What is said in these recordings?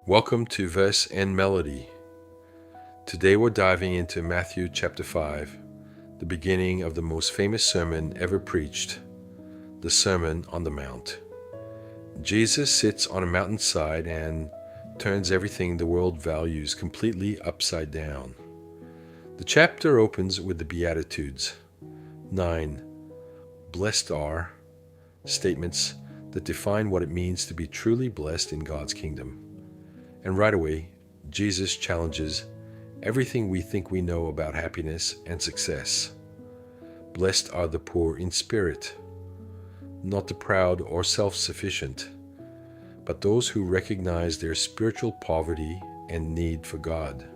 Welcome to Verse and Melody. Today we're diving into Matthew chapter 5, the beginning of the most famous sermon ever preached, the Sermon on the Mount. Jesus sits on a mountainside and turns everything the world values completely upside down. The chapter opens with the Beatitudes, 9 blessed are statements that define what it means to be truly blessed in God's kingdom. And right away, Jesus challenges everything we think we know about happiness and success. Blessed are the poor in spirit, not the proud or self-sufficient, but those who recognize their spiritual poverty and need for God.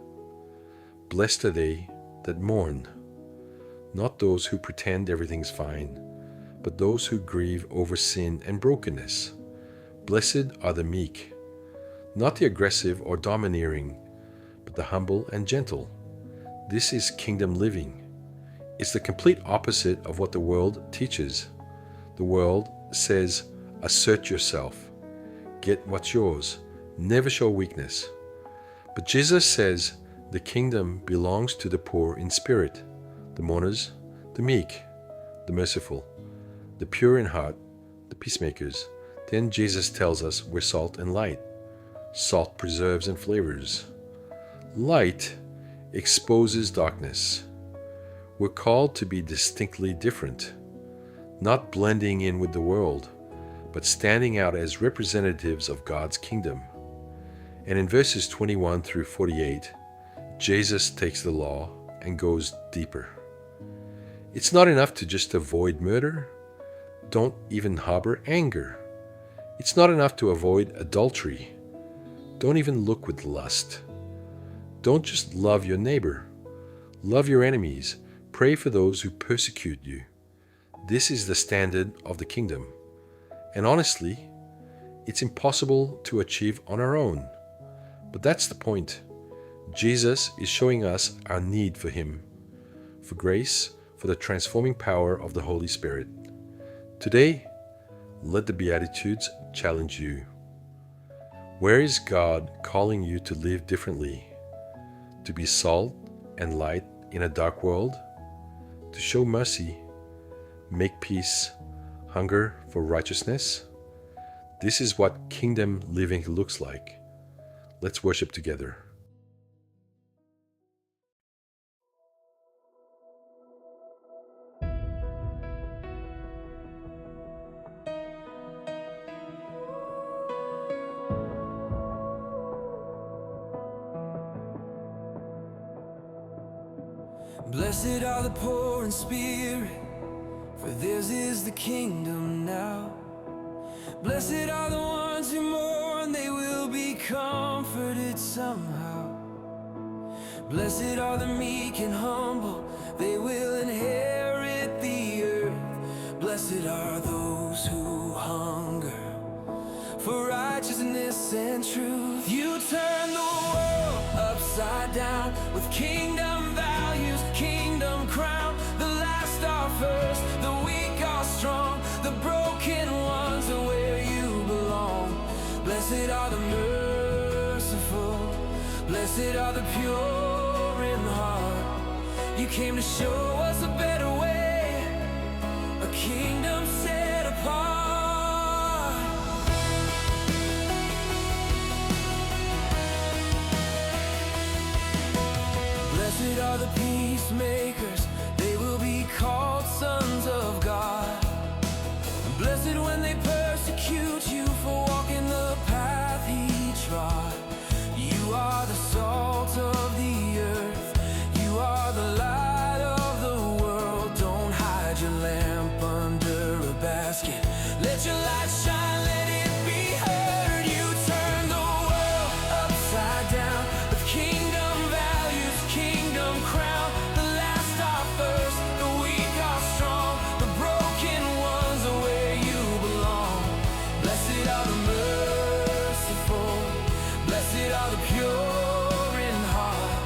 Blessed are they that mourn, not those who pretend everything's fine, but those who grieve over sin and brokenness. Blessed are the meek, not the aggressive or domineering, but the humble and gentle. This is kingdom living. It's the complete opposite of what the world teaches. The world says, assert yourself, get what's yours, never show weakness. But Jesus says the kingdom belongs to the poor in spirit, the mourners, the meek, the merciful, the pure in heart, the peacemakers. Then Jesus tells us we're salt and light. Salt preserves and flavors. Light exposes darkness. We're called to be distinctly different, not blending in with the world, but standing out as representatives of God's kingdom. And in verses 21 through 48, Jesus takes the law and goes deeper. It's not enough to just avoid murder. Don't even harbor anger. It's not enough to avoid adultery. Don't even look with lust. Don't just love your neighbor. Love your enemies. Pray for those who persecute you. This is the standard of the kingdom. And honestly, it's impossible to achieve on our own. But that's the point. Jesus is showing us our need for Him, for grace, for the transforming power of the Holy Spirit. Today, let the Beatitudes challenge you. Where is God calling you to live differently? To be salt and light in a dark world? To show mercy, make peace, hunger for righteousness? This is what kingdom living looks like. Let's worship together. Blessed are the poor in spirit, for theirs is the kingdom now. Blessed are the ones who mourn, they will be comforted somehow. Blessed are the meek and humble, they will inherit the earth. Blessed are those who hunger for righteousness and truth. You turn the world upside down with kingdom values, kingdom crown. The last are first, the weak are strong, the broken ones are where you belong. Blessed are the merciful, blessed are the pure in heart. You came to show us a better way, a kingdom set apart. Blessed are the peacemakers, they will be called sons of God. Blessed when they persecute you for walking the path He trod. You are the salt of the earth, you are the light of the world. Don't hide your lamp under a basket, let your light shine, let it be heard. You turn the world upside down with kingdom values, kingdom crown. The last are first, the weak are strong, the broken ones are where you belong. Blessed are the merciful, blessed are the pure in heart.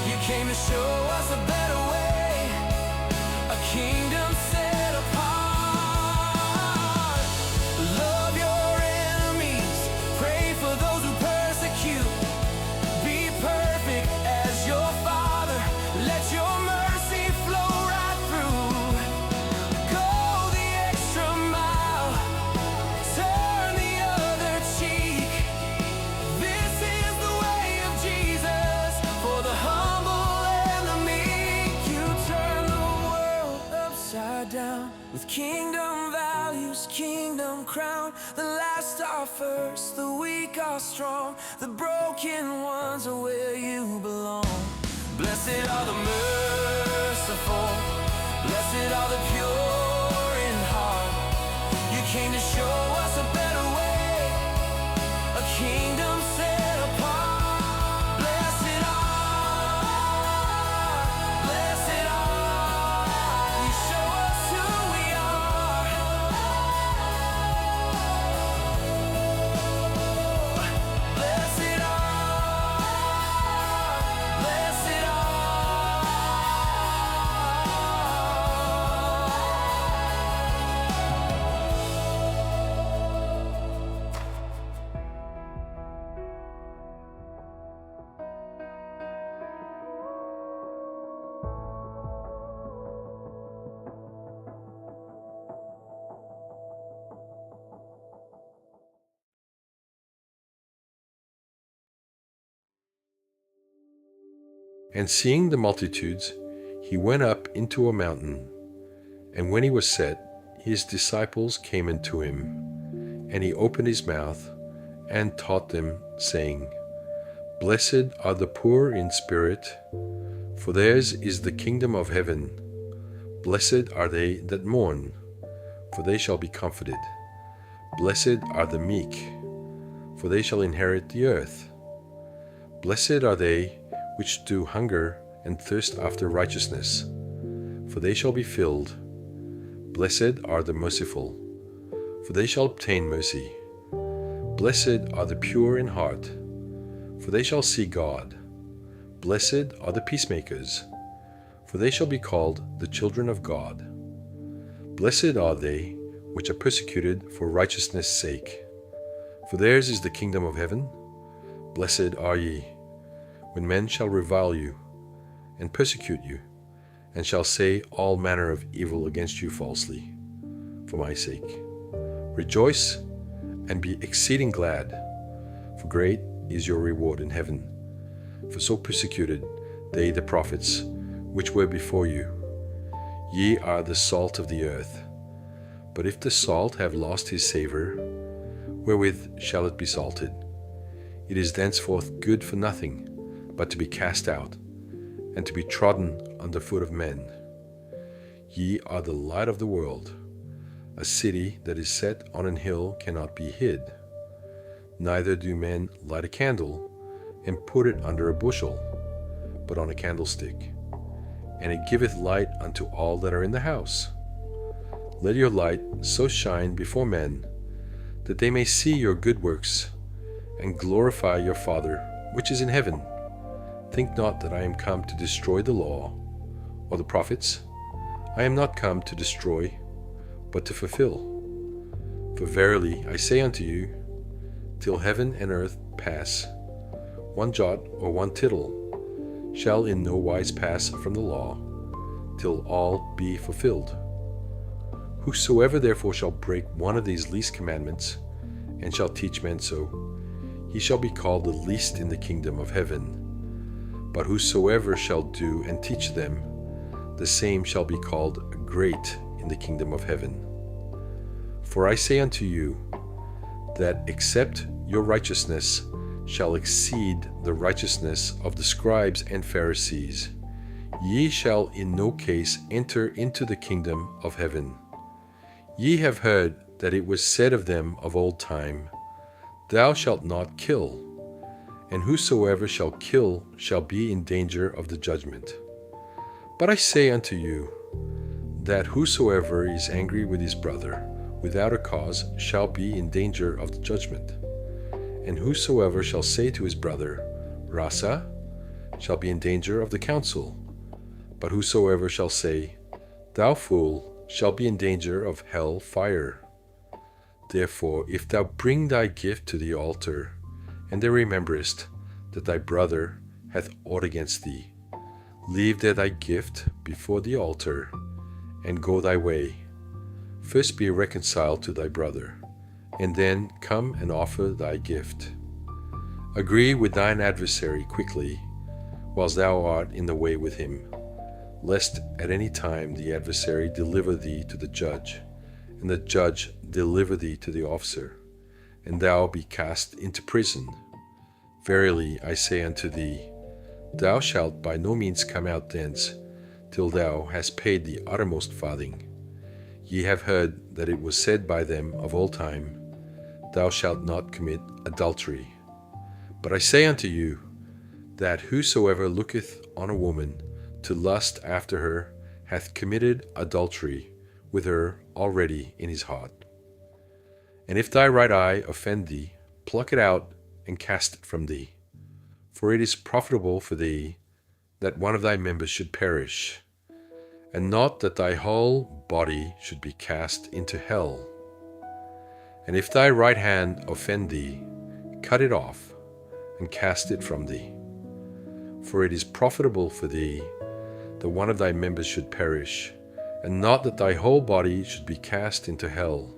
You came to show us a better way, a kingdom set apart. Love your enemies, pray for those who persecute are first, the weak are strong, the broken ones are where you belong. Blessed are the merciful, blessed are the pure in heart. You came to show us a better way, a kingdom set apart. Blessed are, you show us who we are. Blessed are, blessed are. And seeing the multitudes, he went up into a mountain. And when he was set, his disciples came unto him. And he opened his mouth and taught them, saying, Blessed are the poor in spirit, for theirs is the kingdom of heaven. Blessed are they that mourn, for they shall be comforted. Blessed are the meek, for they shall inherit the earth. Blessed are they which do hunger and thirst after righteousness, for they shall be filled. Blessed are the merciful, for they shall obtain mercy. Blessed are the pure in heart, for they shall see God. Blessed are the peacemakers, for they shall be called the children of God. Blessed are they which are persecuted for righteousness' sake, for theirs is the kingdom of heaven. Blessed are ye, when men shall revile you, and persecute you, and shall say all manner of evil against you falsely, for my sake. Rejoice and be exceeding glad, for great is your reward in heaven. For so persecuted they the prophets which were before you. Ye are the salt of the earth. But if the salt have lost his savour, wherewith shall it be salted? It is thenceforth good for nothing, but to be cast out, and to be trodden under foot of men. Ye are the light of the world. A city that is set on an hill cannot be hid. Neither do men light a candle, and put it under a bushel, but on a candlestick, and it giveth light unto all that are in the house. Let your light so shine before men, that they may see your good works, and glorify your Father which is in heaven. Think not that I am come to destroy the law or the prophets. I am not come to destroy, but to fulfill. For verily I say unto you, till heaven and earth pass, one jot or one tittle shall in no wise pass from the law, till all be fulfilled. Whosoever therefore shall break one of these least commandments, and shall teach men so, he shall be called the least in the kingdom of heaven. But whosoever shall do and teach them, the same shall be called great in the kingdom of heaven. For I say unto you, that except your righteousness shall exceed the righteousness of the scribes and Pharisees, ye shall in no case enter into the kingdom of heaven. Ye have heard that it was said of them of old time, Thou shalt not kill, and whosoever shall kill shall be in danger of the judgment. But I say unto you, that whosoever is angry with his brother without a cause shall be in danger of the judgment. And whosoever shall say to his brother, Rasa, shall be in danger of the council. But whosoever shall say, Thou fool, shall be in danger of hell fire. Therefore, if thou bring thy gift to the altar, and thou rememberest that thy brother hath aught against thee, leave there thy gift before the altar, and go thy way. First be reconciled to thy brother, and then come and offer thy gift. Agree with thine adversary quickly, whilst thou art in the way with him, lest at any time the adversary deliver thee to the judge, and the judge deliver thee to the officer, and thou be cast into prison. Verily I say unto thee, thou shalt by no means come out thence, till thou hast paid the uttermost farthing. Ye have heard that it was said by them of old time, thou shalt not commit adultery. But I say unto you, that whosoever looketh on a woman to lust after her hath committed adultery with her already in his heart. And if thy right eye offend thee, pluck it out and cast it from thee. For it is profitable for thee that one of thy members should perish, and not that thy whole body should be cast into hell. And if thy right hand offend thee, cut it off and cast it from thee. For it is profitable for thee that one of thy members should perish, and not that thy whole body should be cast into hell.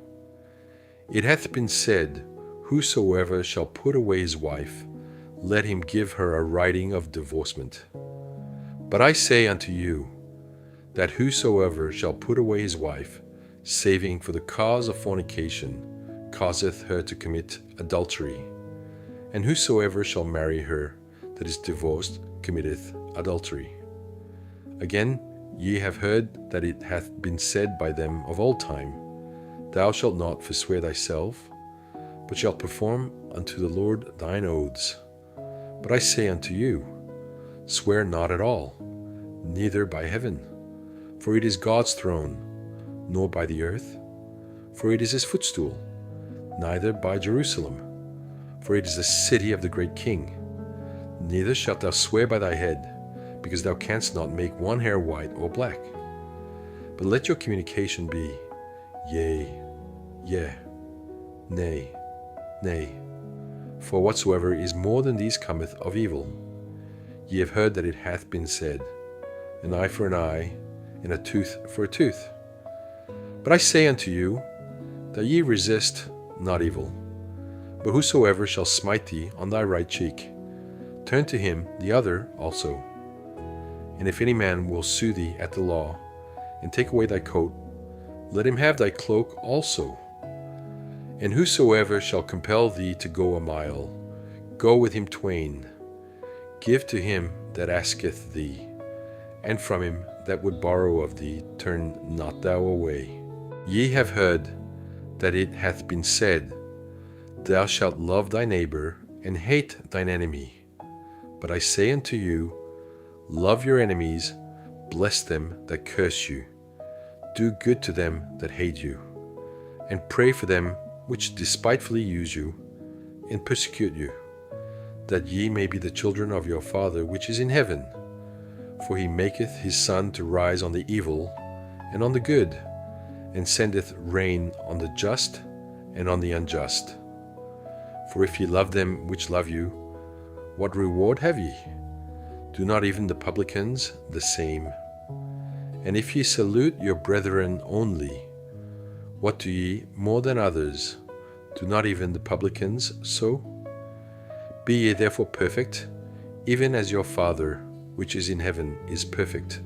It hath been said, whosoever shall put away his wife, let him give her a writing of divorcement. But I say unto you, that whosoever shall put away his wife, saving for the cause of fornication, causeth her to commit adultery. And whosoever shall marry her that is divorced committeth adultery. Again, ye have heard that it hath been said by them of old time, thou shalt not forswear thyself, but shalt perform unto the Lord thine oaths. But I say unto you, swear not at all, neither by heaven, for it is God's throne, nor by the earth, for it is his footstool, neither by Jerusalem, for it is the city of the great King. Neither shalt thou swear by thy head, because thou canst not make one hair white or black. But let your communication be, yea, yea, nay, nay. For whatsoever is more than these cometh of evil. Ye have heard that it hath been said, an eye for an eye, and a tooth for a tooth. But I say unto you, that ye resist not evil. But whosoever shall smite thee on thy right cheek, turn to him the other also. And if any man will sue thee at the law, and take away thy coat, let him have thy cloak also. And whosoever shall compel thee to go a mile, go with him twain. Give to him that asketh thee, and from him that would borrow of thee turn not thou away. Ye have heard that it hath been said, thou shalt love thy neighbor, and hate thine enemy. But I say unto you, love your enemies, bless them that curse you, do good to them that hate you, and pray for them which despitefully use you and persecute you, that ye may be the children of your Father which is in heaven. For he maketh his sun to rise on the evil and on the good, and sendeth rain on the just and on the unjust. For if ye love them which love you, what reward have ye? Do not even the publicans the same? And if ye salute your brethren only, what do ye more than others? Do not even the publicans so? Be ye therefore perfect, even as your Father which is in heaven is perfect.